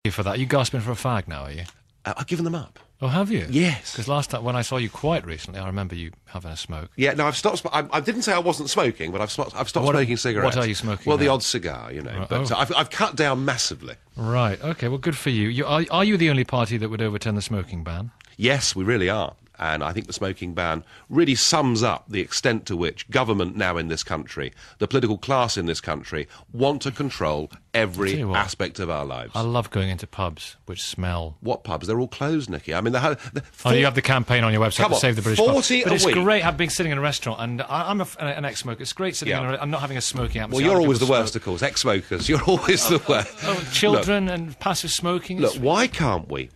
you for that. Are you gasping for a fag now, are you? I've given them up. Oh, have you? Yes. Because last time, when I saw you quite recently, I remember you having a smoke. Yeah, no, I've stopped. I didn't say I wasn't smoking, but I've stopped smoking cigarettes. What are you smoking Well, the now? odd cigar, you know. Right, But I've cut down massively. Right, OK, well, good for you. Are you the only party that would overturn the smoking ban? Yes, we really are. And I think the smoking ban really sums up the extent to which government now in this country, the political class in this country, want to control every aspect of our lives. I love going into pubs which smell. What pubs? They're all closed, Nicky. I mean, you have the campaign on your website to save the British 40 pub. But it's week. great being sitting in a restaurant, and I'm an ex-smoker. It's great sitting I'm not having a smoking atmosphere. Well, you're always the worst, of course. Ex-smokers, you're always the worst. Children and passive smoking. Look, why can't we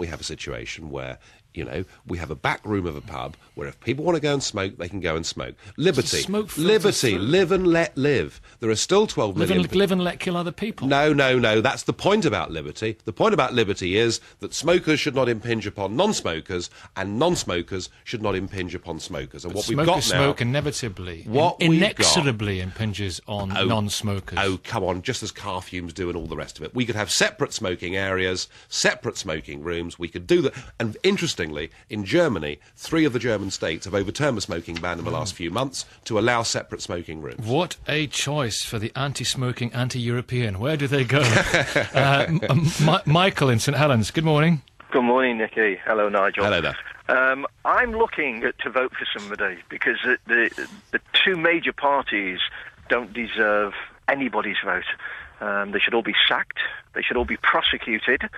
have a situation where, you know, we have a back room of a pub where if people want to go and smoke, they can go and smoke. Liberty. Liberty. Live and let live. There are still 12 million... Live and let kill other people. No. That's the point about liberty. The point about liberty is that smokers should not impinge upon non-smokers and non-smokers should not impinge upon smokers. And what we've got now... smoke inevitably, inexorably impinges on non-smokers. Oh, come on, just as car fumes do and all the rest of it. We could have separate smoking areas, separate smoking rooms. We could do that. And interestingly, in Germany, 3 of the German states have overturned the smoking ban in the last few months to allow separate smoking rooms. What a choice for the anti-smoking, anti-European. Where do they go? Michael in St Helens, good morning. Good morning, Nicky. Hello, Nigel. Hello there. I'm looking to vote for somebody because the 2 major parties don't deserve anybody's vote. They should all be sacked. They should all be prosecuted.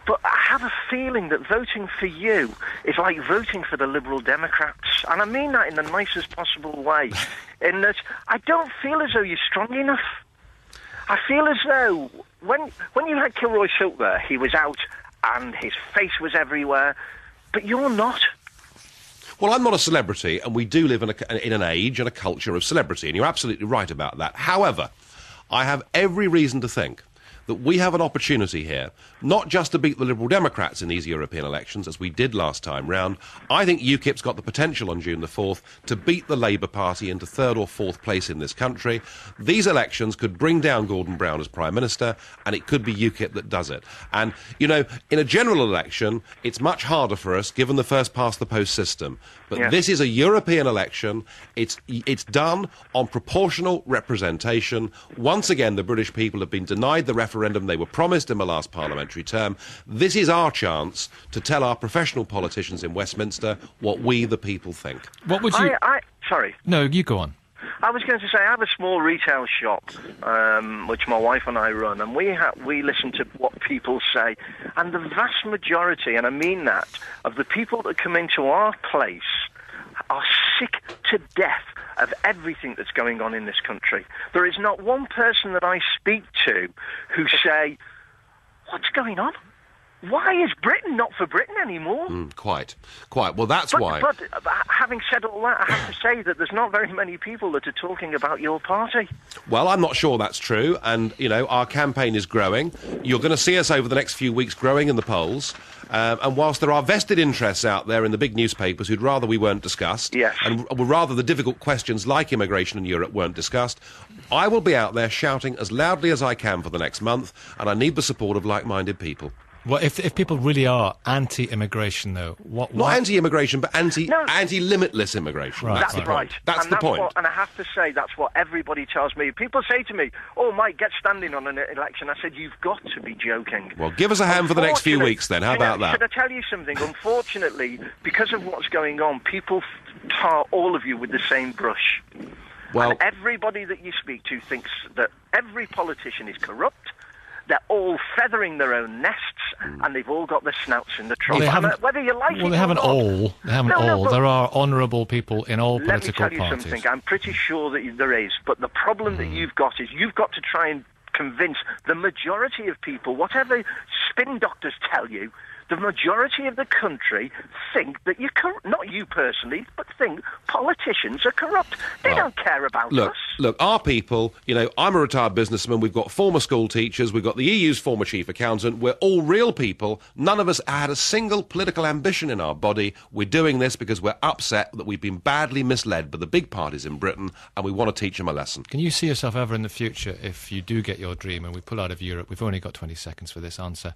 But I have a feeling that voting for you is like voting for the Liberal Democrats. And I mean that in the nicest possible way. In that I don't feel as though you're strong enough. I feel as though when you had Kilroy Silk there, he was out and his face was everywhere. But you're not. Well, I'm not a celebrity, and we do live in an age and a culture of celebrity, and you're absolutely right about that. However, I have every reason to think that we have an opportunity here, not just to beat the Liberal Democrats in these European elections, as we did last time round. I think UKIP's got the potential on June the 4th to beat the Labour Party into 3rd or 4th place in this country. These elections could bring down Gordon Brown as Prime Minister, and it could be UKIP that does it. And, you know, in a general election, it's much harder for us, given the first-past-the-post system. But this is a European election. It's done on proportional representation. Once again, the British people have been denied the referendum they were promised in the last parliamentary term. This is our chance to tell our professional politicians in Westminster what we, the people, think. What would you... Sorry. No, you go on. I was going to say, I have a small retail shop, which my wife and I run, and we listen to what people say. And the vast majority, and I mean that, of the people that come into our place are sick to death of everything that's going on in this country. There is not one person that I speak to who say, what's going on? Why is Britain not for Britain anymore? Quite. Well, that's why. But having said all that, I have to say that there's not very many people that are talking about your party. Well, I'm not sure that's true, and, you know, our campaign is growing. You're going to see us over the next few weeks growing in the polls. And whilst there are vested interests out there in the big newspapers who'd rather we weren't discussed, and would rather the difficult questions like immigration in Europe weren't discussed, I will be out there shouting as loudly as I can for the next month, and I need the support of like-minded people. Well, if people really are anti-immigration, though, what? Not anti-immigration, but anti-limitless immigration. Right, that's right. That's the point. And I have to say, that's what everybody tells me. People say to me, "Oh, Mike, get standing on an election." I said, "You've got to be joking." Well, give us a hand for the next few weeks, then. How about that? Should I tell you something? Unfortunately, because of what's going on, people tar all of you with the same brush. Well, and everybody that you speak to thinks that every politician is corrupt. They're all feathering their own nests, and they've all got their snouts in the trough. Whether you like it or not. They haven't all. There are honourable people in all political parties. Let me tell you something. I'm pretty sure that there is. But the problem that you've got is you've got to try and convince the majority of people, whatever spin doctors tell you, the majority of the country think that not you personally, but think politicians are corrupt. They don't care about us. Look, our people, you know, I'm a retired businessman, we've got former school teachers, we've got the EU's former chief accountant, we're all real people. None of us had a single political ambition in our body. We're doing this because we're upset that we've been badly misled by the big parties in Britain, and we want to teach them a lesson. Can you see yourself ever in the future, if you do get your dream and we pull out of Europe, we've only got 20 seconds for this answer,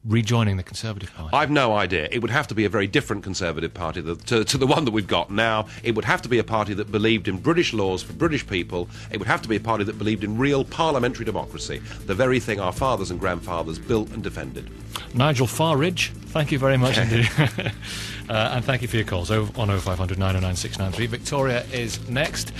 rejoining the Conservative Party? I've no idea. It would have to be a very different Conservative Party to the one that we've got now. It would have to be a party that believed in British laws for British people. It would have to be a party that believed in real parliamentary democracy, the very thing our fathers and grandfathers built and defended. Nigel Farage, thank you very much indeed. And thank you for your calls on 0500 909 693. Victoria is next.